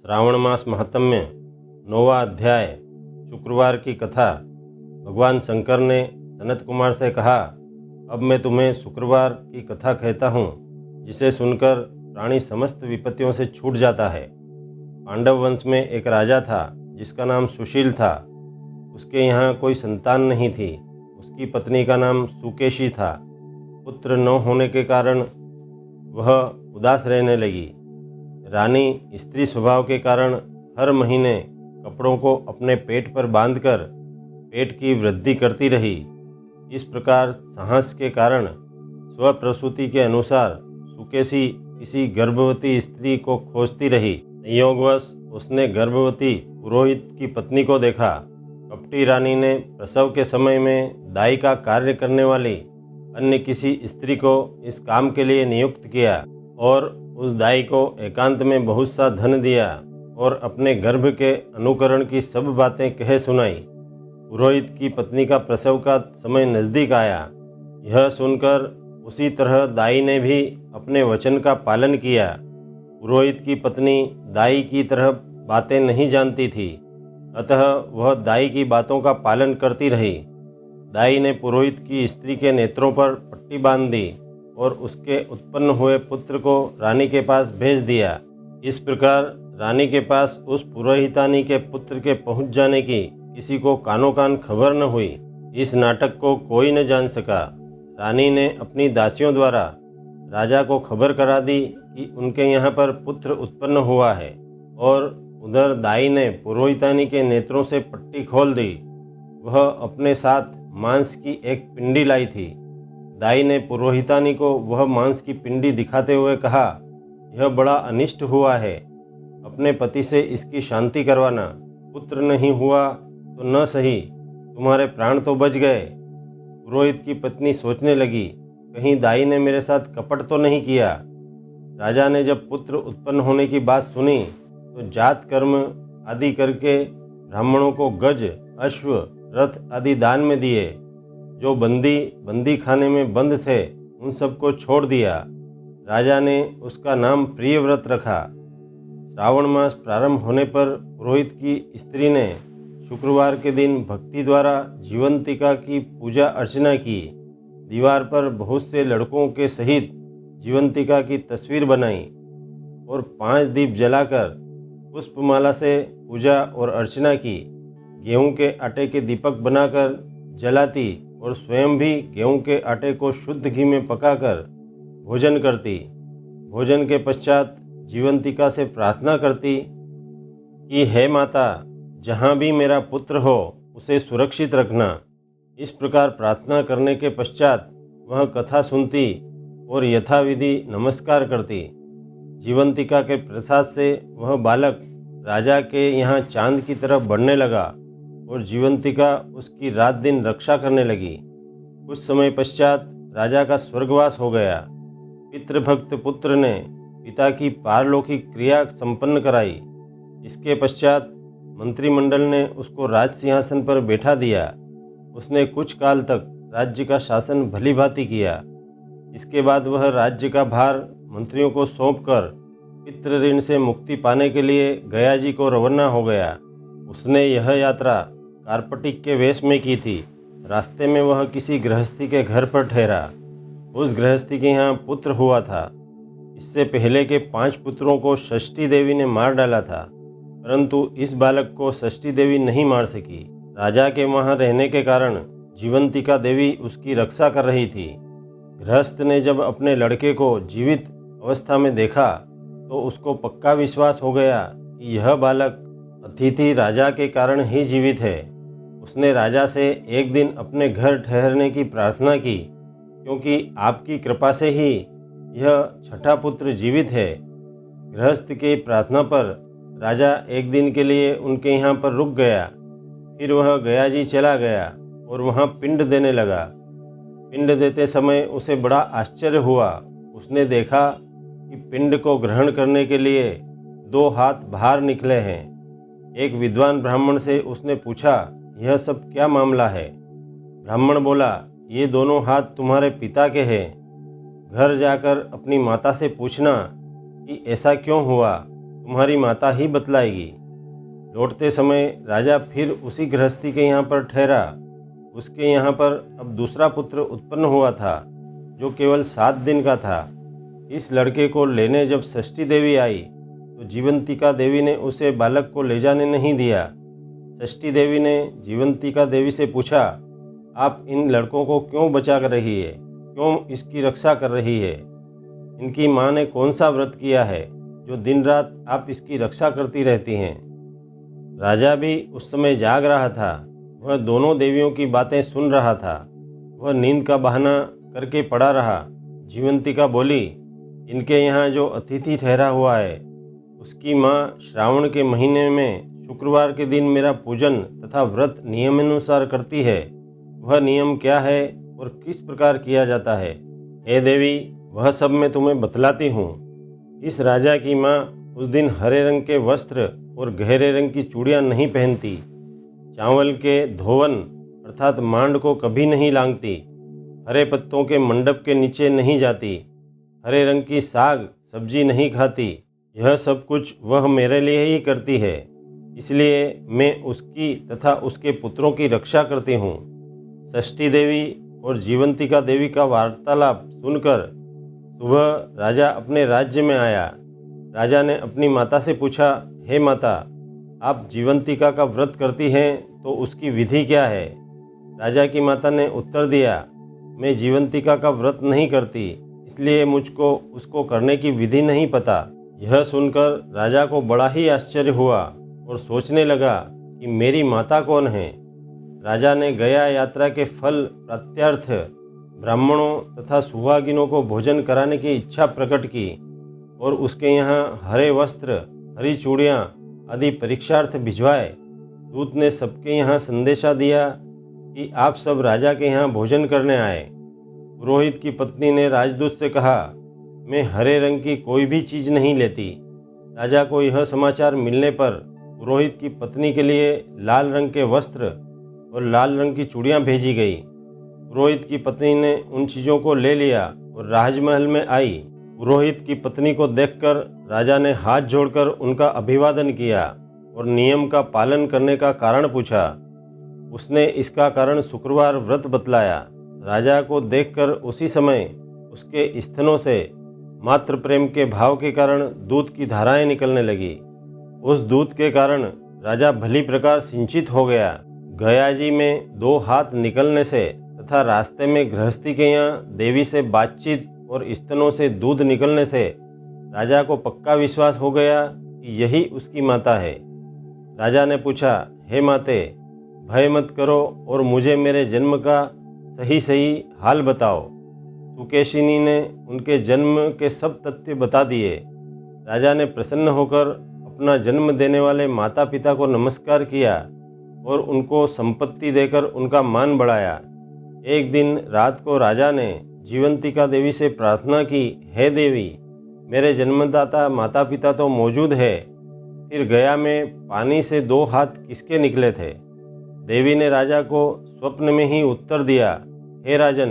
श्रावण मास महात्म्य 9वां अध्याय। शुक्रवार की कथा। भगवान शंकर ने सनत कुमार से कहा, अब मैं तुम्हें शुक्रवार की कथा कहता हूँ, जिसे सुनकर प्राणी समस्त विपत्तियों से छूट जाता है। पांडव वंश में एक राजा था जिसका नाम सुशील था। उसके यहाँ कोई संतान नहीं थी। उसकी पत्नी का नाम सुकेशी था। पुत्र न होने के कारण वह उदास रहने लगी। रानी स्त्री स्वभाव के कारण हर महीने कपड़ों को अपने पेट पर बांधकर पेट की वृद्धि करती रही। इस प्रकार साहस के कारण स्वप्रसूति के अनुसार सुकेशी किसी गर्भवती स्त्री को खोजती रही। संयोगवश उसने गर्भवती पुरोहित की पत्नी को देखा। कपटी रानी ने प्रसव के समय में दाई का कार्य करने वाली अन्य किसी स्त्री को इस काम के लिए नियुक्त किया और उस दाई को एकांत में बहुत सा धन दिया और अपने गर्भ के अनुकरण की सब बातें कह सुनाई। पुरोहित की पत्नी का प्रसव का समय नज़दीक आया। यह सुनकर उसी तरह दाई ने भी अपने वचन का पालन किया। पुरोहित की पत्नी दाई की तरह बातें नहीं जानती थी, अतः वह दाई की बातों का पालन करती रही। दाई ने पुरोहित की स्त्री के नेत्रों पर पट्टी बांध दी और उसके उत्पन्न हुए पुत्र को रानी के पास भेज दिया। इस प्रकार रानी के पास उस पुरोहितानी के पुत्र के पहुंच जाने की किसी को कानो कान खबर न हुई। इस नाटक को कोई न जान सका। रानी ने अपनी दासियों द्वारा राजा को खबर करा दी कि उनके यहाँ पर पुत्र उत्पन्न हुआ है, और उधर दाई ने पुरोहितानी के नेत्रों से पट्टी खोल दी। वह अपने साथ मांस की एक पिंडी लाई थी। दाई ने पुरोहितानी को वह मांस की पिंडी दिखाते हुए कहा, यह बड़ा अनिष्ट हुआ है। अपने पति से इसकी शांति करवाना। पुत्र नहीं हुआ तो न सही, तुम्हारे प्राण तो बच गए। पुरोहित की पत्नी सोचने लगी, कहीं दाई ने मेरे साथ कपट तो नहीं किया। राजा ने जब पुत्र उत्पन्न होने की बात सुनी तो जात कर्म आदि करके ब्राह्मणों को गज, अश्व, रथ आदि दान में दिए। जो बंदी खाने में बंद थे उन सबको छोड़ दिया। राजा ने उसका नाम प्रियव्रत रखा। श्रावण मास प्रारंभ होने पर पुरोहित की स्त्री ने शुक्रवार के दिन भक्ति द्वारा जीवंतिका की पूजा अर्चना की। दीवार पर बहुत से लड़कों के सहित जीवंतिका की तस्वीर बनाई और 5 दीप जलाकर पुष्पमाला से पूजा और अर्चना की। गेहूं के आटे के दीपक बनाकर जलाती और स्वयं भी गेहूं के आटे को शुद्ध घी में पकाकर भोजन करती। भोजन के पश्चात जीवंतिका से प्रार्थना करती कि हे माता, जहाँ भी मेरा पुत्र हो उसे सुरक्षित रखना। इस प्रकार प्रार्थना करने के पश्चात वह कथा सुनती और यथाविधि नमस्कार करती। जीवंतिका के प्रसाद से वह बालक राजा के यहाँ चांद की तरफ बढ़ने लगा और जीवंतिका उसकी रात दिन रक्षा करने लगी। कुछ समय पश्चात राजा का स्वर्गवास हो गया। पितृभक्त पुत्र ने पिता की पारलौकिक क्रिया संपन्न कराई। इसके पश्चात मंत्रिमंडल ने उसको राज सिंहासन पर बैठा दिया। उसने कुछ काल तक राज्य का शासन भली भांति किया। इसके बाद वह राज्य का भार मंत्रियों को सौंपकर पितृ ऋण से मुक्ति पाने के लिए गया जी को रवाना हो गया। उसने यह यात्रा कार्पटिक के वेश में की थी। रास्ते में वह किसी गृहस्थी के घर पर ठहरा। उस गृहस्थी के यहाँ पुत्र हुआ था। इससे पहले के 5 पुत्रों को षष्ठी देवी ने मार डाला था, परंतु इस बालक को षष्ठी देवी नहीं मार सकी। राजा के वहाँ रहने के कारण जीवंतिका देवी उसकी रक्षा कर रही थी। गृहस्थ ने जब अपने लड़के को जीवित अवस्था में देखा तो उसको पक्का विश्वास हो गया कि यह बालक अतिथि राजा के कारण ही जीवित है। उसने राजा से एक दिन अपने घर ठहरने की प्रार्थना की, क्योंकि आपकी कृपा से ही यह छठा पुत्र जीवित है। गृहस्थ की प्रार्थना पर राजा एक दिन के लिए उनके यहाँ पर रुक गया। फिर वह गया जी चला गया और वहाँ पिंड देने लगा। पिंड देते समय उसे बड़ा आश्चर्य हुआ। उसने देखा कि पिंड को ग्रहण करने के लिए 2 हाथ बाहर निकले हैं। एक विद्वान ब्राह्मण से उसने पूछा, यह सब क्या मामला है? ब्राह्मण बोला, ये दोनों हाथ तुम्हारे पिता के हैं। घर जाकर अपनी माता से पूछना कि ऐसा क्यों हुआ। तुम्हारी माता ही बतलाएगी। लौटते समय राजा फिर उसी गृहस्थी के यहाँ पर ठहरा। उसके यहाँ पर अब दूसरा पुत्र उत्पन्न हुआ था जो केवल 7 दिन का था। इस लड़के को लेने जब षष्ठी देवी आई तो जीवंतिका देवी ने उसे बालक को ले जाने नहीं दिया। षष्ठी देवी ने जीवंतिका देवी से पूछा, आप इन लड़कों को क्यों बचा कर रही है, क्यों इसकी रक्षा कर रही है? इनकी माँ ने कौन सा व्रत किया है जो दिन रात आप इसकी रक्षा करती रहती हैं? राजा भी उस समय जाग रहा था। वह दोनों देवियों की बातें सुन रहा था। वह नींद का बहाना करके पड़ा रहा। जीवंतिका बोली, इनके यहाँ जो अतिथि ठहरा हुआ है उसकी माँ श्रावण के महीने में शुक्रवार के दिन मेरा पूजन तथा व्रत नियमानुसार करती है। वह नियम क्या है और किस प्रकार किया जाता है, हे देवी, वह सब मैं तुम्हें बतलाती हूँ। इस राजा की माँ उस दिन हरे रंग के वस्त्र और गहरे रंग की चूड़ियाँ नहीं पहनती, चावल के धोवन अर्थात मांड को कभी नहीं लांघती, हरे पत्तों के मंडप के नीचे नहीं जाती, हरे रंग की साग सब्जी नहीं खाती। यह सब कुछ वह मेरे लिए ही करती है, इसलिए मैं उसकी तथा उसके पुत्रों की रक्षा करती हूँ। षष्ठी देवी और जीवंतिका देवी का वार्तालाप सुनकर सुबह राजा अपने राज्य में आया। राजा ने अपनी माता से पूछा, हे माता, आप जीवंतिका का व्रत करती हैं तो उसकी विधि क्या है? राजा की माता ने उत्तर दिया, मैं जीवंतिका का व्रत नहीं करती, इसलिए मुझको उसको करने की विधि नहीं पता। यह सुनकर राजा को बड़ा ही आश्चर्य हुआ और सोचने लगा कि मेरी माता कौन है। राजा ने गया यात्रा के फल प्रत्यार्थ ब्राह्मणों तथा सुहागिनों को भोजन कराने की इच्छा प्रकट की और उसके यहाँ हरे वस्त्र, हरी चूड़ियाँ आदि परीक्षार्थ भिजवाए। दूत ने सबके यहाँ संदेशा दिया कि आप सब राजा के यहाँ भोजन करने आए। पुरोहित की पत्नी ने राजदूत से कहा, मैं हरे रंग की कोई भी चीज़ नहीं लेती। राजा को यह समाचार मिलने पर पुरोहित की पत्नी के लिए लाल रंग के वस्त्र और लाल रंग की चूड़ियाँ भेजी गई। पुरोहित की पत्नी ने उन चीज़ों को ले लिया और राजमहल में आई। पुरोहित की पत्नी को देखकर राजा ने हाथ जोड़कर उनका अभिवादन किया और नियम का पालन करने का कारण पूछा। उसने इसका कारण शुक्रवार व्रत बतलाया। राजा को देखकर उसी समय उसके स्तनों से मातृ प्रेम के भाव के कारण दूध की धाराएं निकलने लगी। उस दूध के कारण राजा भली प्रकार सिंचित हो गया। गया जी में 2 हाथ निकलने से तथा रास्ते में गृहस्थी के यहाँ देवी से बातचीत और स्तनों से दूध निकलने से राजा को पक्का विश्वास हो गया कि यही उसकी माता है। राजा ने पूछा, हे माते, भय मत करो और मुझे मेरे जन्म का सही सही हाल बताओ। सुकेशिनी ने उनके जन्म के सब तथ्य बता दिए। राजा ने प्रसन्न होकर अपना जन्म देने वाले माता पिता को नमस्कार किया और उनको संपत्ति देकर उनका मान बढ़ाया। एक दिन रात को राजा ने जीवंतिका देवी से प्रार्थना की, हे देवी, मेरे जन्मदाता माता पिता तो मौजूद है, फिर गया में पानी से 2 हाथ किसके निकले थे? देवी ने राजा को स्वप्न में ही उत्तर दिया, हे राजन,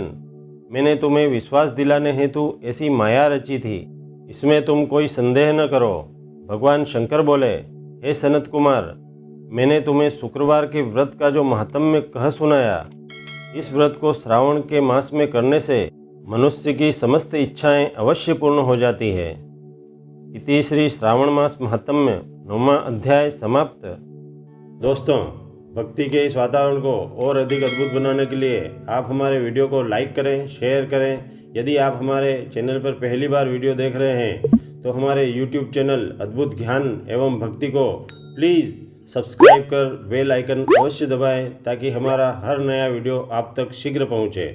मैंने तुम्हें विश्वास दिलाने हेतु ऐसी माया रची थी, इसमें तुम कोई संदेह न करो। भगवान शंकर बोले, हे सनत कुमार, मैंने तुम्हें शुक्रवार के व्रत का जो महात्म्य कह सुनाया, इस व्रत को श्रावण के मास में करने से मनुष्य की समस्त इच्छाएं अवश्य पूर्ण हो जाती है। इति श्री श्रावण मास महात्म्य 9वां अध्याय समाप्त। दोस्तों, भक्ति के इस वातावरण को और अधिक अद्भुत बनाने के लिए आप हमारे वीडियो को लाइक करें, शेयर करें। यदि आप हमारे चैनल पर पहली बार वीडियो देख रहे हैं तो हमारे YouTube चैनल अद्भुत ज्ञान एवं भक्ति को प्लीज़ सब्सक्राइब कर बेल आइकन अवश्य दबाएं ताकि हमारा हर नया वीडियो आप तक शीघ्र पहुंचे।